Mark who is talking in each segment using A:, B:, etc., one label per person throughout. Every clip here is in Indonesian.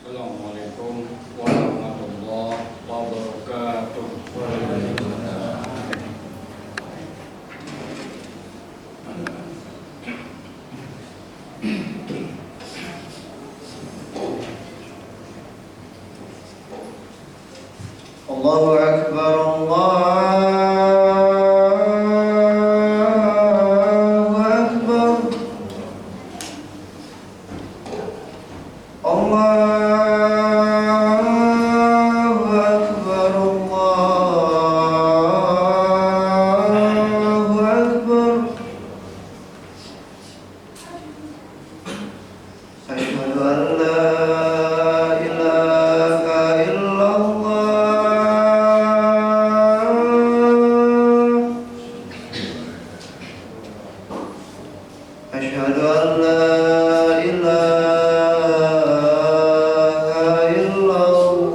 A: Assalamualaikum warahmatullahi wabarakatuh.
B: Allahu Akbar, Allahu Akbar, Allahu Akbar, Allahu Akbar. Asyhadu an la ilaha illallah. Asyhadu an la ilaha illallah.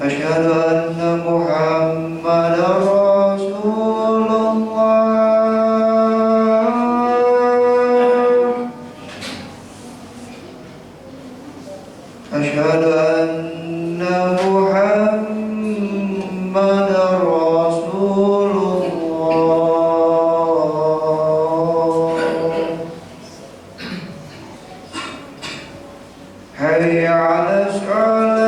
B: Asyhadu anna Muhammadar Rasulullah. Asyhadu anna Muhammadar Rasulullah. Hayya 'alas salah.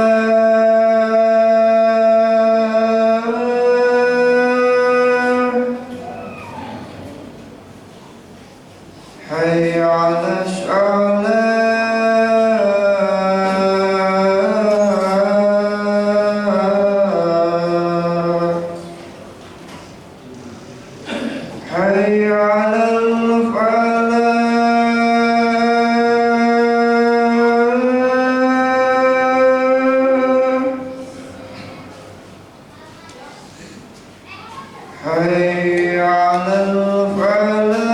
B: Hayya 'alas salah. Hayya 'alal falah. Hayya 'alal falah.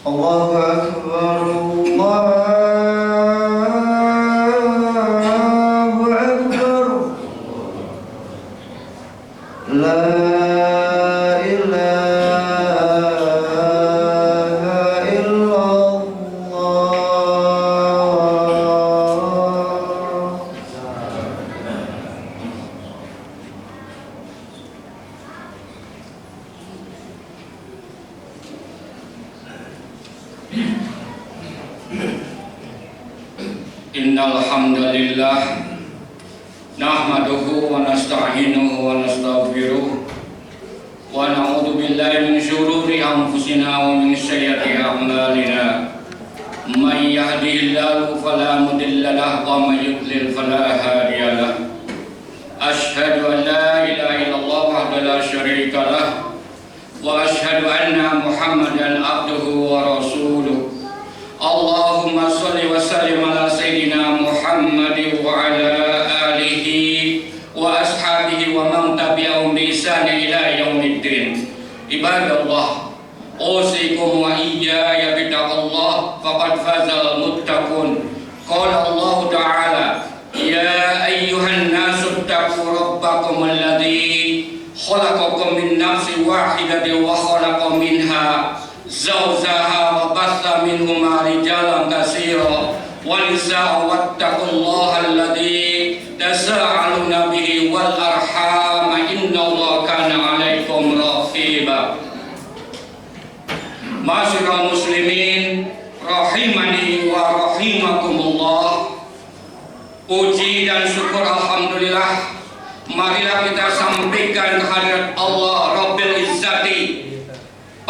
B: Allahu Akbar, Allahu Akbar. La ilaha illallah.
A: Innal hamdalillah nahmaduhu wa nasta'inuhu wa nastaghfiruh wa na'udzu billahi min syururi anfusina wa min sayyiati a'malina. May yahdihillahu fala mudilla lahu wa may yudlil fala hadiya lahu. Asyhadu an la ilaha illallah wahdahu la syarika lahu wa asyhadu anna Muhammadan abduhu wa rasuluh. Allahumma sholli wa sallim ala sayyidina Muhammad wa ala alihi wa ashabihi wa man tabi'ahum bi ihsan ila yaumiddin. Ibadallah, usikum wa iyaya bittaqullah faqad fazal muttaqun. Qala Allah Ta'ala, ya ayyuhan nasu taqu rabbakum alladzi khalaqakum min nafsin wahidatin wa khalaqa minha zawjaha wa batha minhuma rijalan katsira wa nisaa wattaqullaha alladzi tasaaluna bihi wal arham innallaha kana 'alaikum raqiba. Ma'asyiral muslimin rahimani wa rahimakumullah. Puji dan syukur alhamdulillah marilah kita sampaikan kehadirat Allah Rabbil Izzati.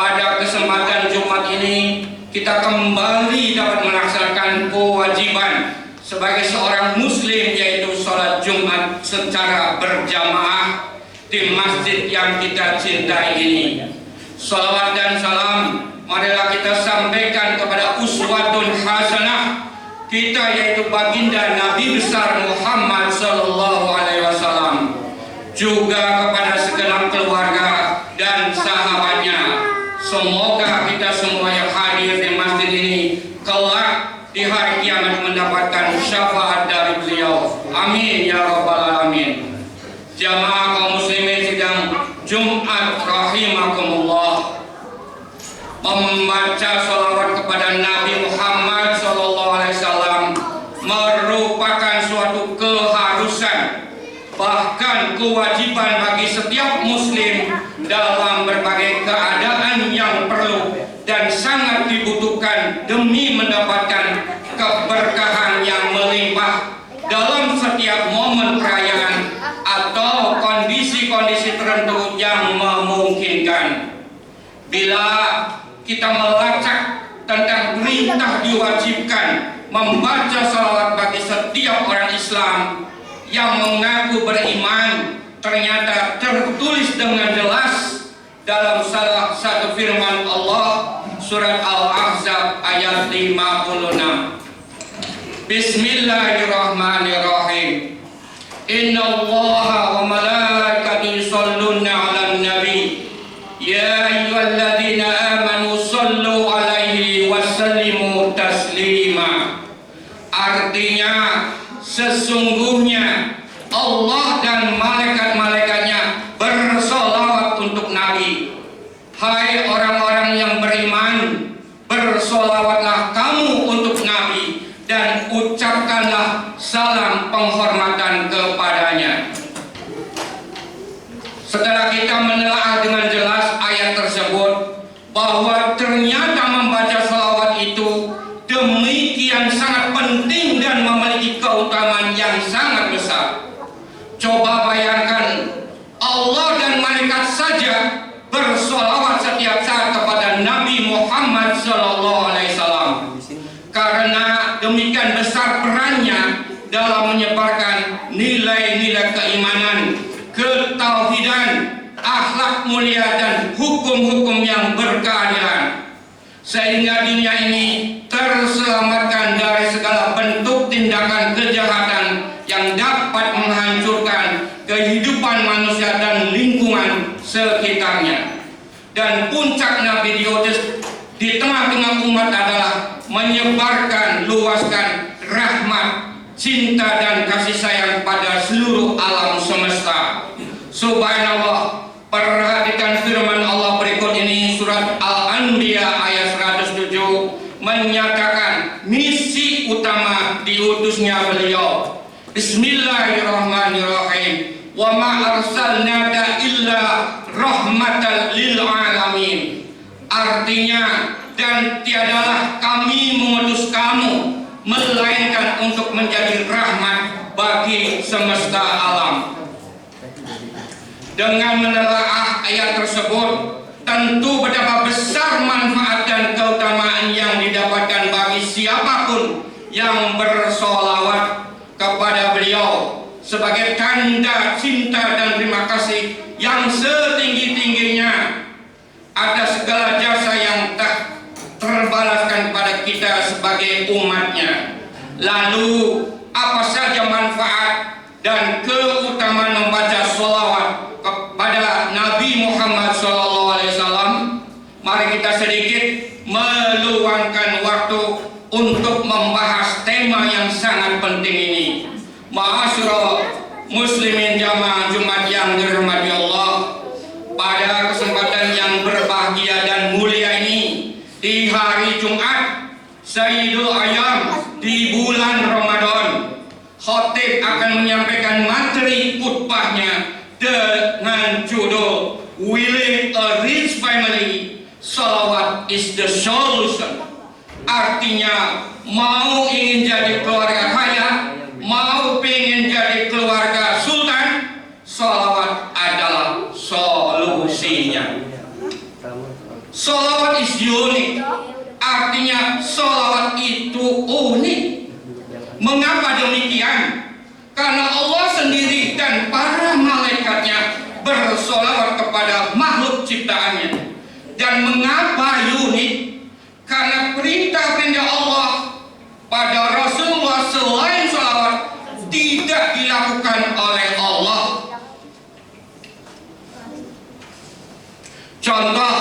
A: Pada kesempatan Jumat ini kita kembali dapat melaksanakan kewajiban sebagai seorang muslim, yaitu sholat Jumat secara berjamaah di masjid yang kita cintai ini. Salawat dan salam marilah kita sampaikan kepada uswatun hasanah kita, yaitu baginda Nabi besar Muhammad sallallahu alaihi wasallam, juga kepada segenap keluarga dan sahabatnya. Semoga kita semua yang hadir di masjid ini ini kelak di hari kiamat mendapatkan syafaat dari beliau. Amin ya rabbal alamin. Jamaah kaum muslimin sidang Jumat rahimakumullah, membaca sholawat kepada Nabi Muhammad SAW merupakan suatu keharusan, bahkan kewajiban bagi setiap muslim dalam berbagai keadaan yang perlu dan sangat dibutuhkan demi mendapatkan keberkahan yang melimpah dalam setiap momen perayaan atau kondisi-kondisi tertentu yang memungkinkan. Bila kita melacak tentang perintah diwajibkan membaca salawat bagi setiap orang Islam yang mengaku beriman, ternyata tertulis dengan jelas dalam salah satu firman Allah, surat Al-Ahzab ayat 56. Bismillahirrahmanirrahim. Inna Allaha wa malaikatahu yusholluna 'alan nabi. Ya ayyuhalladzina amanu shollu 'alaihi wa sallimu taslima. Artinya, sesungguhnya Allah dan malaikat-malaikatnya bersolawat untuk Nabi. Hai orang-orang yang beriman, bersolawatlah kamu untuk Nabi dan ucapkanlah salam penghormatan kepadanya. Setelah kita menelaah dengan jelas ayat tersebut, bahwa ternyata membaca salawat itu demikian sangat penting dan memiliki keutamaan yang sangat besar. Coba bayangkan, Allah dan malaikat saja bersolawat setiap saat kepada Nabi Muhammad SAW, karena demikian besar perannya dalam menyebarkan nilai-nilai keimanan, ketauhidan, akhlak mulia dan hukum-hukum yang berkeadilan, sehingga dunia ini terselamatkan dari segala bentuk tindakan kejahatan yang dapat menghancurkan kehidupan manusia dan lingkungan sekitarnya. Dan puncak Nabi diutus di tengah-tengah umat adalah menyebarkan, luaskan rahmat, cinta dan kasih sayang pada seluruh alam semesta. Subhanallah. Perhatikan firman Allah berikut ini, surat Al-Anbiya ayat 107 menyatakan misi utama diutusnya beliau. Bismillahirrahmanirrahim. Wa ma arsalnaka illa rahmatan lil alamin. Artinya, dan tiadalah kami mengutus kamu melainkan untuk menjadi rahmat bagi semesta alam. Dengan menelaah ayat tersebut, tentu betapa besar manfaat dan keutamaan yang didapatkan bagi siapapun yang bersolawat kepada beliau sebagai tanda cinta dan terima kasih yang setinggi-tingginya atas segala jasa yang tak terbalaskan kepada kita sebagai umatnya. Lalu, apa saja manfaat dan keutamaan membaca sholawat kepada Nabi Muhammad SAW? Mari kita sedikit meluangkan waktu untuk membahas tema yang sangat penting ini. Ma'asyiral muslimin jamaah Jumat yang dirahmati Allah, pada kesempatan yang berbahagia dan mulia ini, di hari Jumat Sayyidul Ayyam di bulan Ramadan, khotib akan menyampaikan materi khutbahnya dengan judul Willing a Rich Family, Salawat is the Solution. Artinya, mau ingin jadi keluarga kaya, mau ingin jadi keluarga sultan, salawat adalah solusinya. Salawat is unique. Artinya, salawat itu unik. Mengapa demikian? Karena Allah sendiri dan para malaikatnya bersolawat kepada makhluk ciptaannya. Dan mengapa unik? Karena perintah-perintah Allah pada Rasulullah selain salawat tidak dilakukan oleh Allah. Contoh,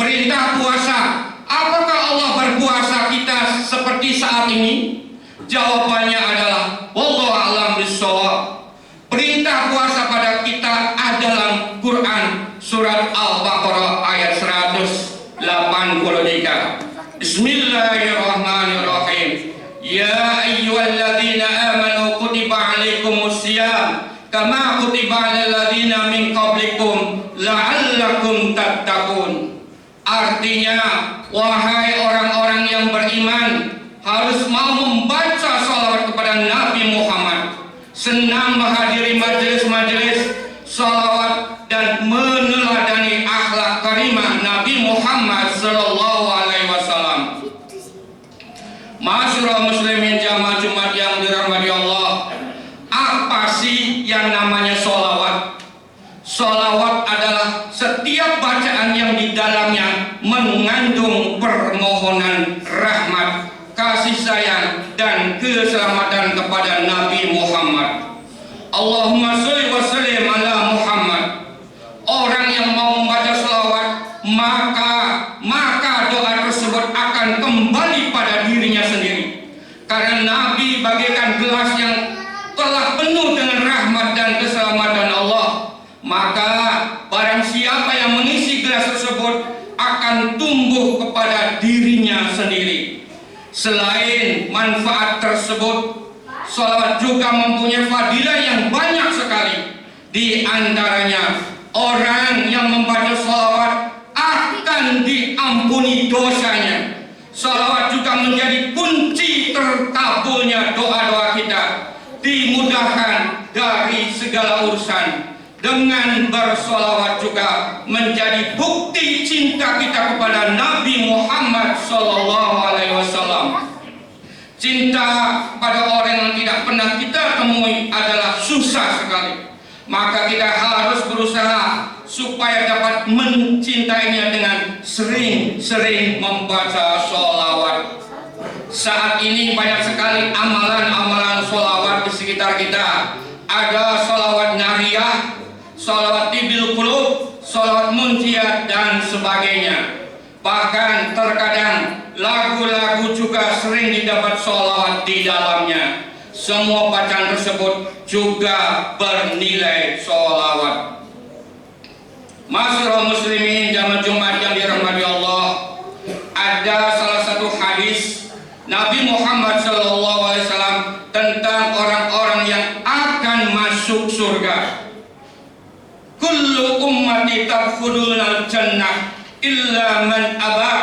A: perintah puasa. Apakah Allah berpuasa seperti saat ini? Jawabannya adalah wallahu a'lam bishawab. Perintah puasa pada kita adalah Quran surat Al-Baqarah ayat 183. Bismillahirrahmanirrahim. Ya ayyuhalladzina amanu kutiba alaikumus syiyam kama kutiba alal ladzina min qablikum la'allakum tattaqun. Artinya, wahai orang-orang yang beriman, harus mau membaca salawat kepada Nabi Muhammad, senang menghadiri majelis-majelis salawat dan meneladani akhlak karimah Nabi Muhammad sallallahu alaihi wasallam. Masyarul muslimin jamaah Jumat yang dirahmati Allah, apa sih yang namanya salawat? Salawat adalah setiap bacaan yang di dalamnya mengandung permohonan rahmat, kasih sayang dan keselamatan kepada Nabi Muhammad. Allahumma sholli wa sallim ala Muhammad. Orang yang mau membaca salawat, maka doa tersebut akan kembali pada dirinya sendiri. Karena Nabi bagaikan gelas yang telah penuh dengan rahmat dan keselamatan Allah. Maka barang siapa yang mengisi gelas tersebut akan tumbuh kepada dirinya sendiri. Selain manfaat tersebut, salawat juga mempunyai fadilah yang banyak sekali. Di antaranya, orang yang membaca salawat akan diampuni dosanya. Salawat juga menjadi kunci terkabulnya doa-doa kita, dimudahkan dari segala urusan. Dengan bersolawat juga menjadi bukti cinta kita kepada Nabi Muhammad sallallahu alaihi wasallam. Cinta pada orang yang tidak pernah kita temui adalah susah sekali. Maka kita harus berusaha supaya dapat mencintainya dengan sering-sering membaca sholawat. Saat ini banyak sekali amalan-amalan sholawat di sekitar kita. Ada sholawat nariyah, sholawat tibil qulub, sholawat munjiat dan sebagainya. Bahkan terkadang lagu-lagu juga sering didapat sholawat di dalamnya. Semua bacaan tersebut juga bernilai sholawat. Masyarul muslimin jamaah Jumat yang dirahmati Allah, ada salah satu hadis Nabi Muhammad SAW tentang orang-orang yang akan masuk surga. Kullu ummati tadkhulunal jannah illa man aba.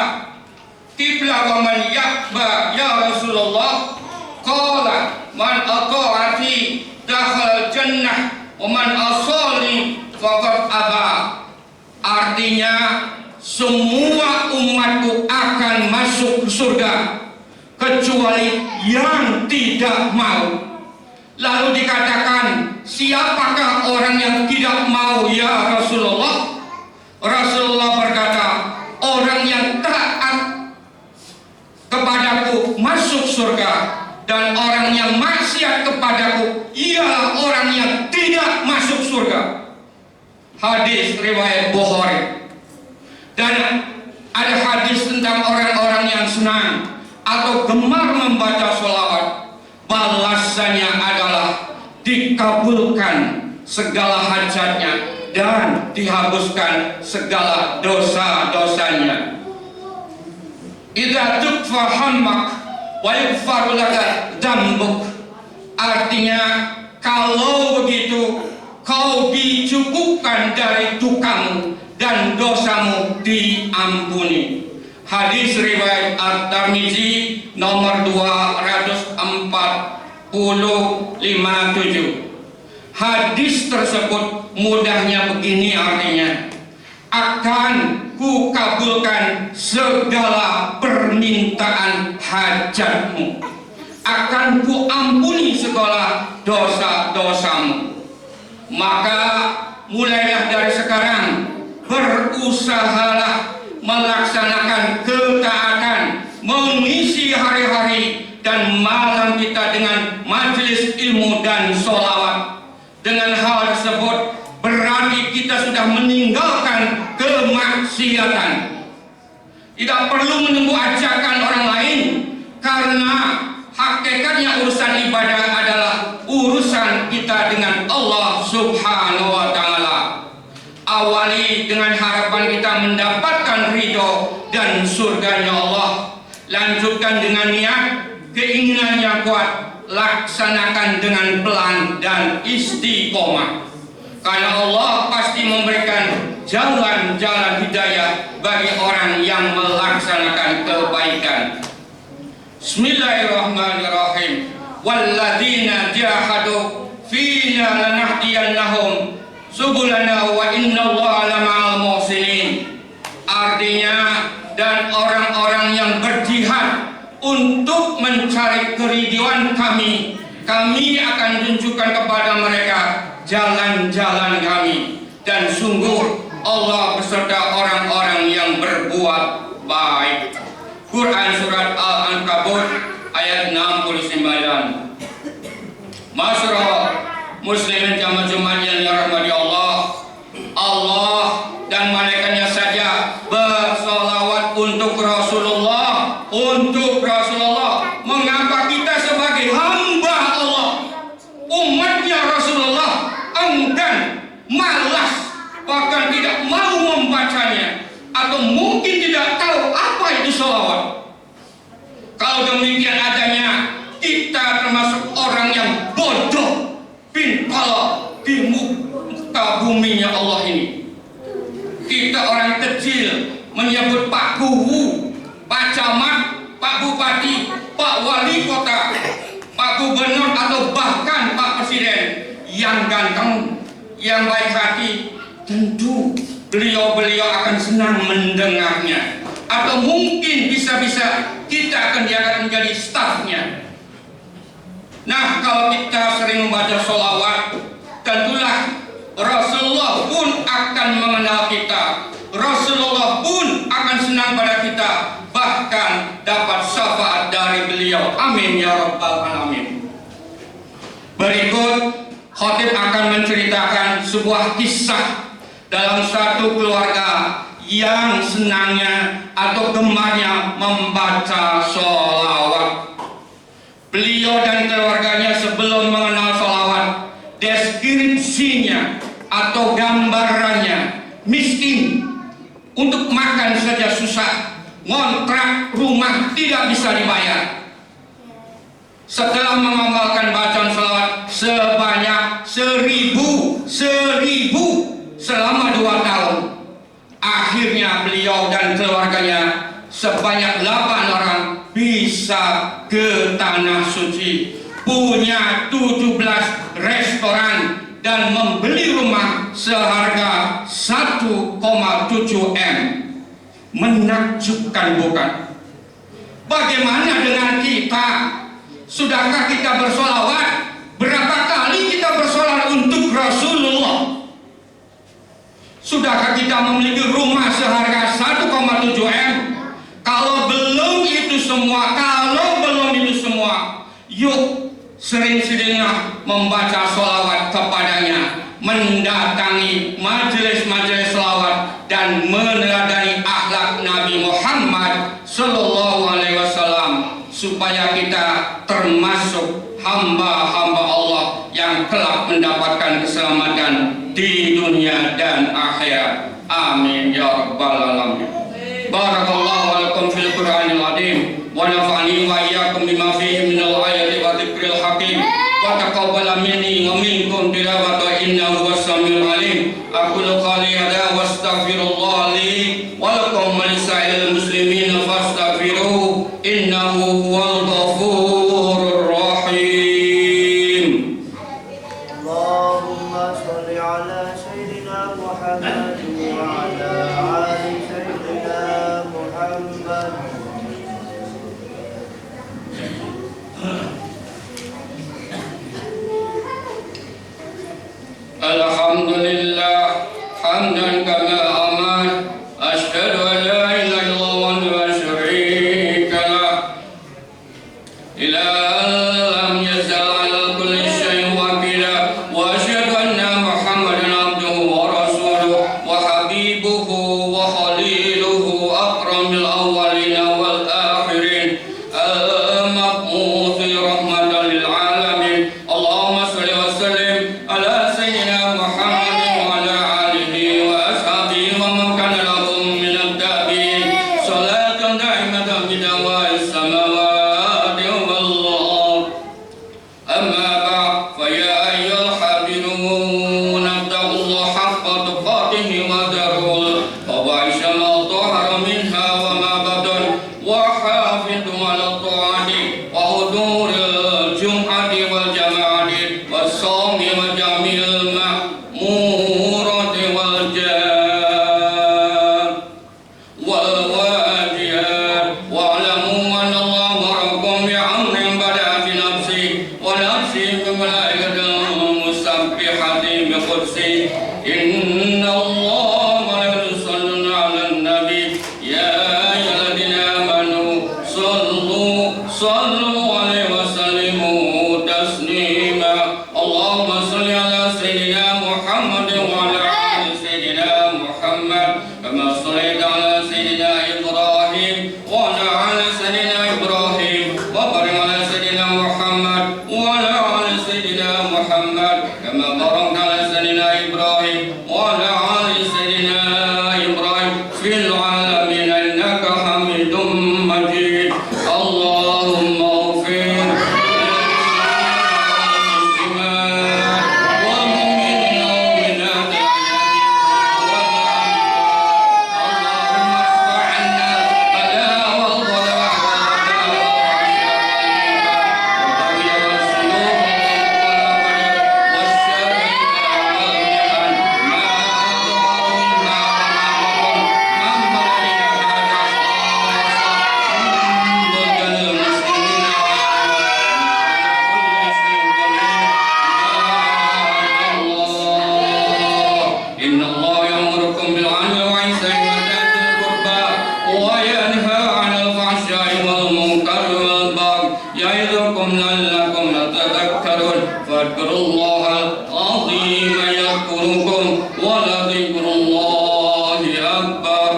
A: Qila wa man ya'ba ya Rasulullah? Qala man ata'ati dakhala jannah wa man asani faqad aba. Artinya, semua umatku akan masuk surga kecuali yang tidak mau. Lalu dikatakan, siapakah orang yang tidak mau ya Rasulullah? Rasulullah berkata, orang yang taat kepadaku masuk surga, dan orang yang maksiat kepadaku ialah orang yang tidak masuk surga. Hadis riwayat Bukhari. Dan ada hadis tentang orang-orang yang senang atau gemar membaca sholawat, balasannya adalah dikabulkan segala hajatnya dan dihapuskan segala dosa-dosanya. Idza tukfa hammak wa yughfaru laka dzambuk. Artinya, kalau begitu kau dicukupkan dari dukamu dan dosamu diampuni. Hadis riwayat At-Tirmizi nomor 245-7. Hadis tersebut mudahnya begini artinya, akan kukabulkan segala permintaan hajatmu, akan kuampuni segala dosa-dosamu. Maka mulailah dari sekarang, berusahalah melaksanakan ketaatan, mengisi hari-hari dan malam kita dengan majelis ilmu dan sholawat. Dengan hal tersebut berarti kita sudah meninggalkan kemaksiatan. Tidak perlu menunggu ajakan orang lain, karena Karena hakikatnya urusan ibadah adalah urusan kita dengan Allah Subhanahu wa Ta'ala. Awali dengan harapan kita mendapatkan ridho dan surganya Allah. Lanjutkan dengan niat, keinginan yang kuat. Laksanakan dengan pelan dan istiqomah. Karena Allah pasti memberikan jalan-jalan hidayah bagi orang yang melaksanakan kebaikan. Bismillahirrahmanirrahim. Walladzina jahadu fina lanahdiyannahum subulana wa innallaha lama'al muhsinin. Artinya, dan orang-orang yang berjihad untuk mencari keridhaan kami akan tunjukkan kepada mereka jalan-jalan kami, dan sungguh Allah beserta orang-orang yang berbuat baik. Quran surat Al-Ankabut ayat 69. Masyarakat muslimin jamaah Jumat yang dirahmati Allah, Allah dan malaikatnya saja bersolawat untuk Rasulullah, Mengapa kita sebagai hamba Allah, umatnya Rasulullah, enggan, malas, bahkan tidak mau membacanya, atau mungkin tidak tahu apa itu sholawat? Kalau demikian adanya, kita termasuk orang yang bodoh, pintar di muka buminya Allah ini. Kita orang kecil menyebut Pak Guru, Pak Camat, Pak Bupati, Pak Wali Kota, Pak Gubernur, atau bahkan Pak Presiden yang ganteng, yang baik hati. Tentu beliau-beliau akan senang mendengarnya, atau mungkin bisa-bisa kita akan diangkat menjadi stafnya. Nah, kalau kita sering membaca sholawat, tentulah Rasulullah pun akan mengenal kita. Rasulullah pun akan senang pada kita, bahkan dapat syafaat dari beliau. Amin ya rabbal alamin. Berikut khatib akan menceritakan sebuah kisah dalam satu keluarga yang senangnya atau gemarnya membaca sholawat. Beliau dan keluarganya sebelum mengenal sholawat, deskripsinya atau gambarannya miskin, untuk makan saja susah, ngontrak rumah tidak bisa dibayar. Setelah mengamalkan bacaan sholawat sebanyak 1000 selama 2 tahun, akhirnya beliau dan keluarganya sebanyak 8 orang bisa ke Tanah Suci, punya 17 restoran, dan membeli rumah seharga 1,7 M. Menakjubkan bukan? Bagaimana dengan kita? Sudahkah kita bersolawat? Berapa kali kita bersolawat untuk Rasulullah? Sudahkah kita memiliki rumah seharga 1,7 M? Kalau belum itu semua, yuk sering-seringlah membaca sholawat kepadanya, mendatangi majelis-majelis sholawat, dan meneladani akhlak Nabi Muhammad Sallallahu Alaihi Wasallam, supaya kita termasuk hamba-hamba Allah yang kelak mendapatkan keselamatan di dunia dan akhirat. Amin ya rabbal alamin. Barakallahu lakum fil Qur'anil azim wa nafa'ani wa iyyakum bima fihi minal ayati wa dzikril hakim wa taqabbal minni wa minkum tilawata innahu was-sami'ul alim. Aqulu qali hadza wa astaghfirullah li wa lakum wa lisa'il muslimin fastaghfiruhu innahu huwal ghafurur rahim.
B: Allahumma shalli ala sayyidina Muhammad wa ala ali sayyidina Muhammad.
A: Alhamdulillah hamdan kama aman, asyhadu an la ilaha illallah wa syarika lah, ilaha lam yazal ala kulli syai'in wakila, wa asyhadu anna Muhammadan abduhu wa rasuluhu wa habibuhu wa khaliluhu akramil awwalina wal akhirin, al المبعوث رحمة للعالمين اللهم صل وسلم على سيدنا محمد وعلى آله وأصحابه ومن كان لهم من التابعين صلاة دائمة بدوام السماوات والأرض أما بعد فيا أيها الحاضرون اتقوا الله حق تقاته وذروا الفواحش ما ظهر منها وما بطن وحافظوا على الطاعات وحضور الجمعة والجماعة والصوم وجميع المأمورات والجهاد والواجبات واعلموا أن الله أمركم بأمر بدأ بنفسه ونفسه بملائكة مسبحة بقدسه إن الله وملائكته يصلون على النبي يا أيها الذين آمنوا صلوا عليه وسلموا تسليما اللهم صل على سيدنا محمد وعلى آل سيدنا محمد كما صليت على سيدنا إبراهيم وعلى آل سيدنا إبراهيم وبارك على سيدنا محمد وعلى آل سيدنا محمد كما باركت على سيدنا إبراهيم وعلى آل سيدنا إبراهيم في العالمين إنك حميد مجيد اللهم اغفر للمسلمات والمؤمنين والمؤمنات اللهم ارفع عنا البلاء والغلاء والضيق والسيوف إن الله يأمركم بالعدل والإحسان وإيتاء ذي القربى وينهى عن الفحشاء والمنكر والبغي يعظكم لعلكم تذكرون فاذكروا الله العظيم يذكركم ولذكر الله أكبر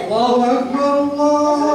B: الله أكبر الله